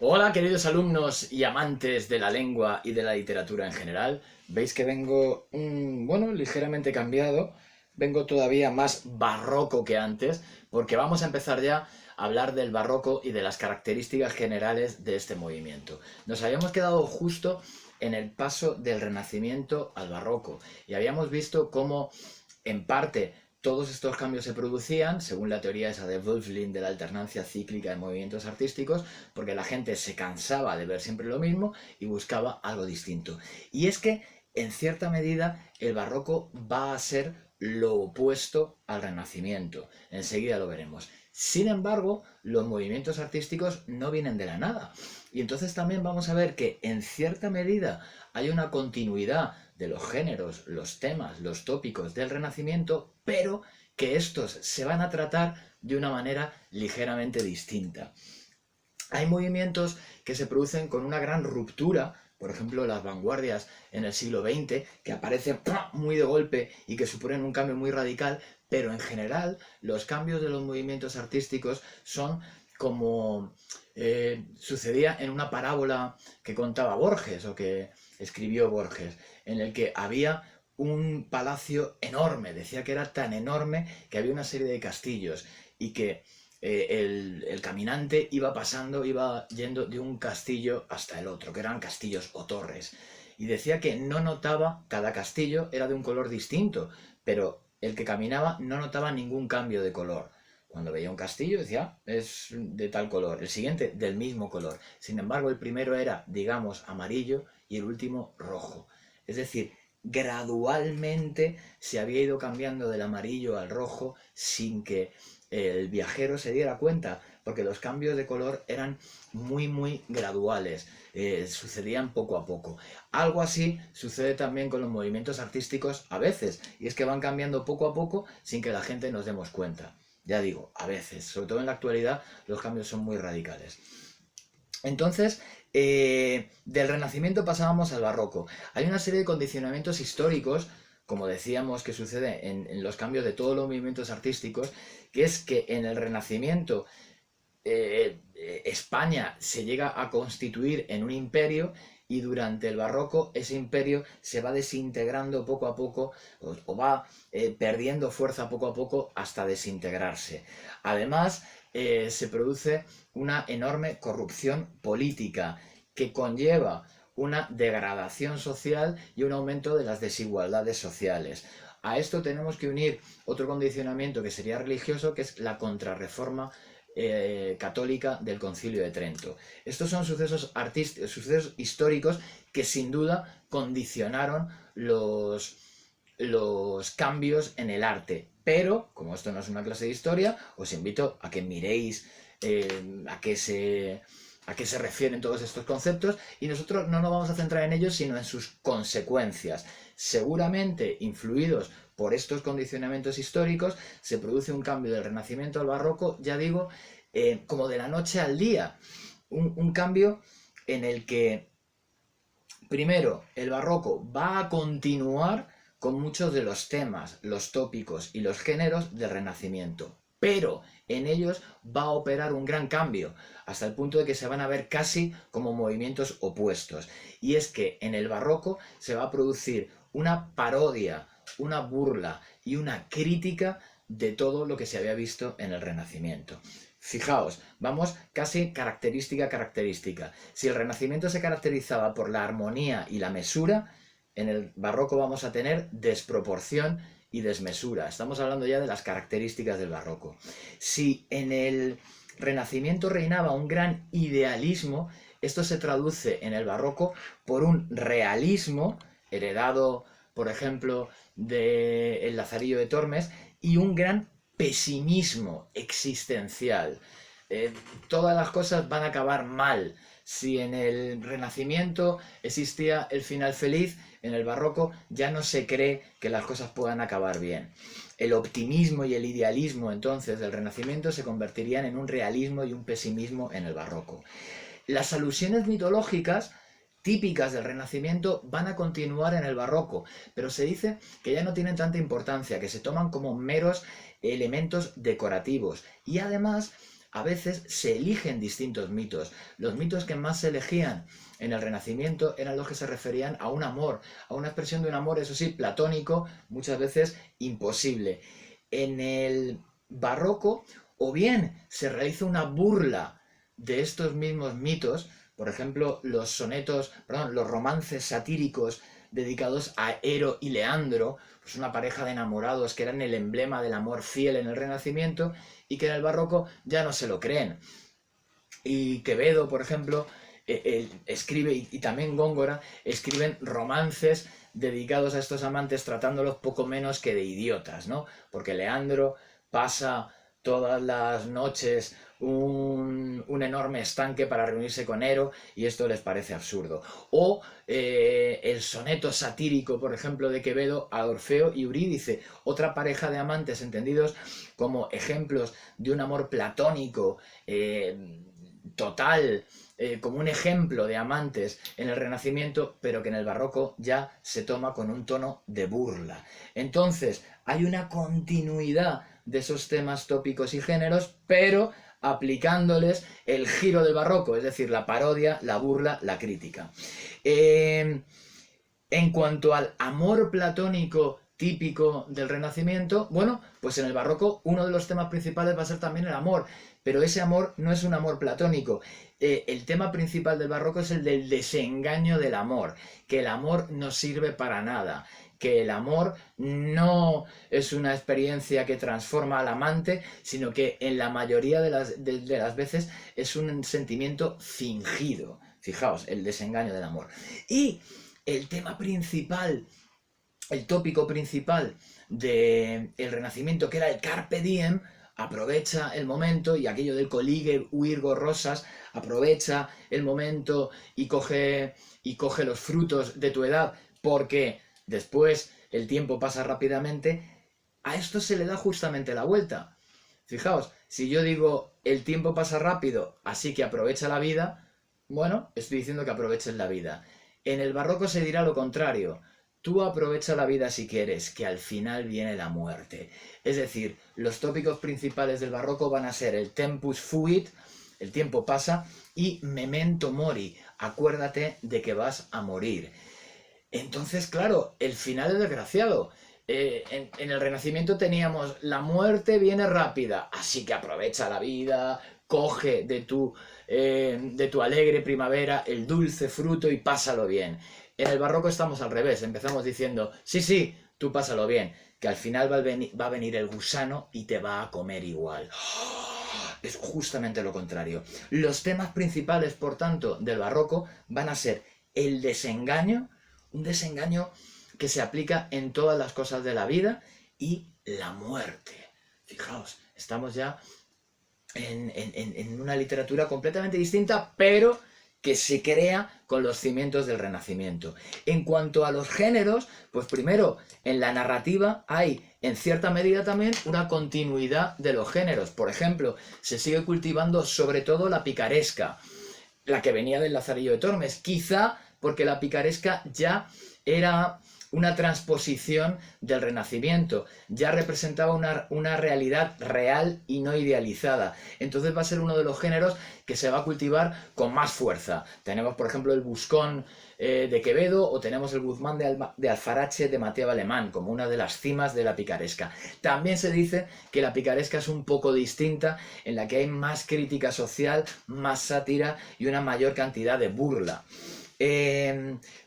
Hola, queridos alumnos y amantes de la lengua y de la literatura en general. Veis que vengo, bueno, ligeramente cambiado. Vengo todavía más barroco que antes, porque vamos a empezar ya a hablar del barroco y de las características generales de este movimiento. Nos habíamos quedado justo en el paso del Renacimiento al barroco y habíamos visto cómo, en parte, todos estos cambios se producían, según la teoría esa de Wölfflin de la alternancia cíclica de movimientos artísticos, porque la gente se cansaba de ver siempre lo mismo y buscaba algo distinto. Y es que, en cierta medida, el barroco va a ser lo opuesto al Renacimiento. Enseguida lo veremos. Sin embargo, los movimientos artísticos no vienen de la nada. Y entonces también vamos a ver que, en cierta medida, hay una continuidad de los géneros, los temas, los tópicos del Renacimiento, pero que estos se van a tratar de una manera ligeramente distinta. Hay movimientos que se producen con una gran ruptura, por ejemplo las vanguardias en el siglo XX, que aparecen muy de golpe y que suponen un cambio muy radical, pero en general los cambios de los movimientos artísticos son como sucedía en una parábola que contaba Borges o que escribió Borges, en el que había un palacio enorme, decía que era tan enorme que había una serie de castillos y que el caminante iba pasando, iba yendo de un castillo hasta el otro, que eran castillos o torres. Y decía que no notaba, cada castillo era de un color distinto, pero el que caminaba no notaba ningún cambio de color. Cuando veía un castillo decía, es de tal color, el siguiente del mismo color. Sin embargo, el primero era, digamos, amarillo y el último rojo. Es decir, gradualmente se había ido cambiando del amarillo al rojo sin que el viajero se diera cuenta, porque los cambios de color eran muy graduales, sucedían poco a poco. Algo así sucede también con los movimientos artísticos a veces, y es que van cambiando poco a poco sin que la gente nos demos cuenta. Ya digo, a veces, sobre todo en la actualidad, los cambios son muy radicales. Entonces, del Renacimiento pasábamos al Barroco. Hay una serie de condicionamientos históricos, como decíamos que sucede en los cambios de todos los movimientos artísticos, que es que en el Renacimiento España se llega a constituir en un imperio y durante el barroco ese imperio se va desintegrando poco a poco o va perdiendo fuerza poco a poco hasta desintegrarse. Además, se produce una enorme corrupción política que conlleva una degradación social y un aumento de las desigualdades sociales. A esto tenemos que unir otro condicionamiento que sería religioso, que es la contrarreforma católica del Concilio de Trento. Estos son sucesos históricos que sin duda condicionaron los cambios en el arte. Pero, como esto no es una clase de historia, os invito a que miréis a qué se refieren todos estos conceptos y nosotros no nos vamos a centrar en ellos sino en sus consecuencias. Seguramente influidos por estos condicionamientos históricos se produce un cambio del Renacimiento al Barroco, ya digo, como de la noche al día. Un cambio en el que, primero, el Barroco va a continuar con muchos de los temas, los tópicos y los géneros del Renacimiento, pero en ellos va a operar un gran cambio, hasta el punto de que se van a ver casi como movimientos opuestos. Y es que en el Barroco se va a producir una parodia, una burla y una crítica de todo lo que se había visto en el Renacimiento. Fijaos, vamos casi característica a característica. Si el Renacimiento se caracterizaba por la armonía y la mesura, en el Barroco vamos a tener desproporción y desmesura. Estamos hablando ya de las características del Barroco. Si en el Renacimiento reinaba un gran idealismo, esto se traduce en el Barroco por un realismo heredado, por ejemplo, del Lazarillo de Tormes, y un gran pesimismo existencial. Todas las cosas van a acabar mal. Si en el Renacimiento existía el final feliz, en el Barroco ya no se cree que las cosas puedan acabar bien. El optimismo y el idealismo entonces del Renacimiento se convertirían en un realismo y un pesimismo en el Barroco. Las alusiones mitológicas típicas del Renacimiento van a continuar en el Barroco, pero se dice que ya no tienen tanta importancia, que se toman como meros elementos decorativos y además a veces se eligen distintos mitos. Los mitos que más se elegían en el Renacimiento eran los que se referían a un amor, a una expresión de un amor, eso sí, platónico, muchas veces imposible. En el Barroco, o bien se realiza una burla de estos mismos mitos, por ejemplo, los romances satíricos dedicados a Ero y Leandro, pues una pareja de enamorados que eran el emblema del amor fiel en el Renacimiento y que en el Barroco ya no se lo creen. Y Quevedo, por ejemplo, escribe, y también Góngora, escriben romances dedicados a estos amantes tratándolos poco menos que de idiotas, ¿no? Porque Leandro pasa todas las noches un enorme estanque para reunirse con Ero y esto les parece absurdo. O el soneto satírico, por ejemplo, de Quevedo a Orfeo y Eurídice, otra pareja de amantes entendidos como ejemplos de un amor platónico total, como un ejemplo de amantes en el Renacimiento, pero que en el Barroco ya se toma con un tono de burla. Entonces, hay una continuidad de esos temas tópicos y géneros, pero aplicándoles el giro del Barroco, es decir, la parodia, la burla, la crítica. En cuanto al amor platónico típico del Renacimiento, bueno, pues en el Barroco uno de los temas principales va a ser también el amor, pero ese amor no es un amor platónico. El tema principal del Barroco es el del desengaño del amor, que el amor no sirve para nada, que el amor no es una experiencia que transforma al amante, sino que en la mayoría de las veces es un sentimiento fingido. Fijaos, el desengaño del amor. Y el tema principal, el tópico principal del Renacimiento, que era el Carpe Diem, aprovecha el momento, y aquello del coligue, huirgo, rosas, aprovecha el momento y coge los frutos de tu edad, porque después el tiempo pasa rápidamente. A esto se le da justamente la vuelta. Fijaos, si yo digo el tiempo pasa rápido, así que aprovecha la vida, bueno, estoy diciendo que aproveches la vida. En el Barroco se dirá lo contrario. Tú aprovecha la vida si quieres, que al final viene la muerte. Es decir, los tópicos principales del Barroco van a ser el tempus fuit, el tiempo pasa, y memento mori, acuérdate de que vas a morir. Entonces, claro, el final es desgraciado. En el Renacimiento teníamos la muerte viene rápida, así que aprovecha la vida, coge de tu alegre primavera el dulce fruto y pásalo bien. En el Barroco estamos al revés, empezamos diciendo, sí, tú pásalo bien, que al final va a venir el gusano y te va a comer igual. Es justamente lo contrario. Los temas principales, por tanto, del Barroco van a ser el desengaño, un desengaño que se aplica en todas las cosas de la vida, y la muerte. Fijaos, estamos ya en una literatura completamente distinta, pero que se crea con los cimientos del Renacimiento. En cuanto a los géneros, pues primero, en la narrativa hay, en cierta medida también, una continuidad de los géneros. Por ejemplo, se sigue cultivando sobre todo la picaresca, la que venía del Lazarillo de Tormes, quizá porque la picaresca ya era una transposición del Renacimiento, ya representaba una realidad real y no idealizada. Entonces va a ser uno de los géneros que se va a cultivar con más fuerza. Tenemos, por ejemplo, el Buscón de Quevedo, o tenemos el Guzmán de Alfarache de Mateo Alemán, como una de las cimas de la picaresca. También se dice que la picaresca es un poco distinta, en la que hay más crítica social, más sátira y una mayor cantidad de burla.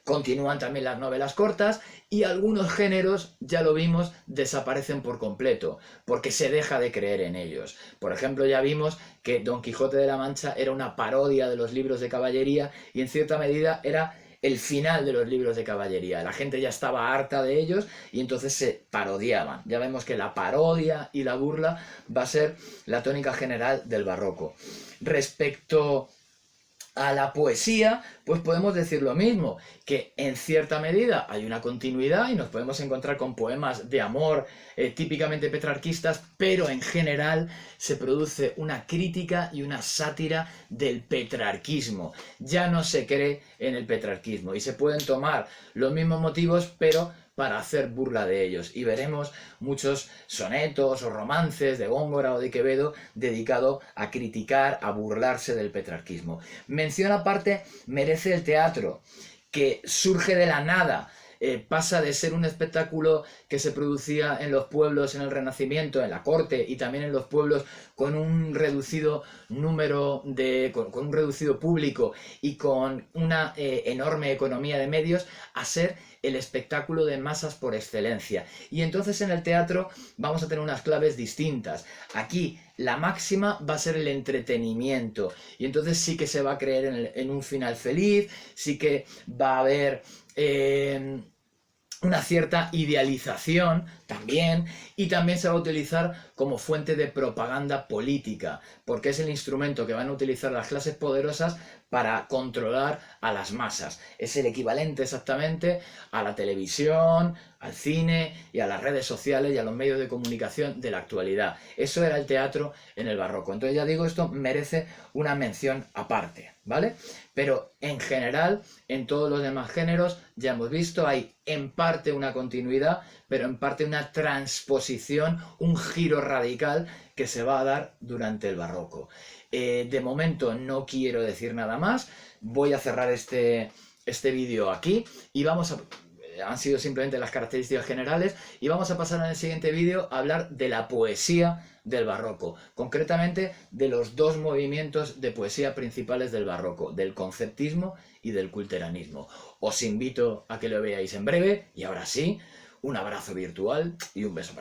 Continúan también las novelas cortas, y algunos géneros, ya lo vimos, desaparecen por completo, porque se deja de creer en ellos. Por ejemplo, ya vimos que Don Quijote de la Mancha era una parodia de los libros de caballería, y en cierta medida era el final de los libros de caballería. La gente ya estaba harta de ellos y entonces se parodiaban. Ya vemos que la parodia y la burla va a ser la tónica general del Barroco. Respecto a la poesía, pues podemos decir lo mismo, que en cierta medida hay una continuidad y nos podemos encontrar con poemas de amor típicamente petrarquistas, pero en general se produce una crítica y una sátira del petrarquismo. Ya no se cree en el petrarquismo y se pueden tomar los mismos motivos, pero para hacer burla de ellos. Y veremos muchos sonetos o romances de Góngora o de Quevedo dedicados a criticar, a burlarse del petrarquismo. Mención aparte merece el teatro, que surge de la nada. Pasa de ser un espectáculo que se producía en los pueblos en el Renacimiento, en la corte y también en los pueblos con un reducido número con un reducido público y con una enorme economía de medios, a ser el espectáculo de masas por excelencia. Y entonces en el teatro vamos a tener unas claves distintas. Aquí la máxima va a ser el entretenimiento, y entonces sí que se va a creer en un final feliz, sí que va a haber una cierta idealización también, y también se va a utilizar como fuente de propaganda política, porque es el instrumento que van a utilizar las clases poderosas para controlar a las masas. Es el equivalente exactamente a la televisión, al cine y a las redes sociales y a los medios de comunicación de la actualidad. Eso era el teatro en el barroco. Entonces, ya digo, esto merece una mención aparte, ¿vale? Pero en general, en todos los demás géneros, ya hemos visto, hay en parte una continuidad, pero en parte una transposición, un giro radical que se va a dar durante el barroco. De momento no quiero decir nada más, voy a cerrar este vídeo aquí y vamos a... Han sido simplemente las características generales, y vamos a pasar en el siguiente vídeo a hablar de la poesía del barroco, concretamente de los dos movimientos de poesía principales del barroco, del conceptismo y del culteranismo. Os invito a que lo veáis en breve, y ahora sí, un abrazo virtual y un beso para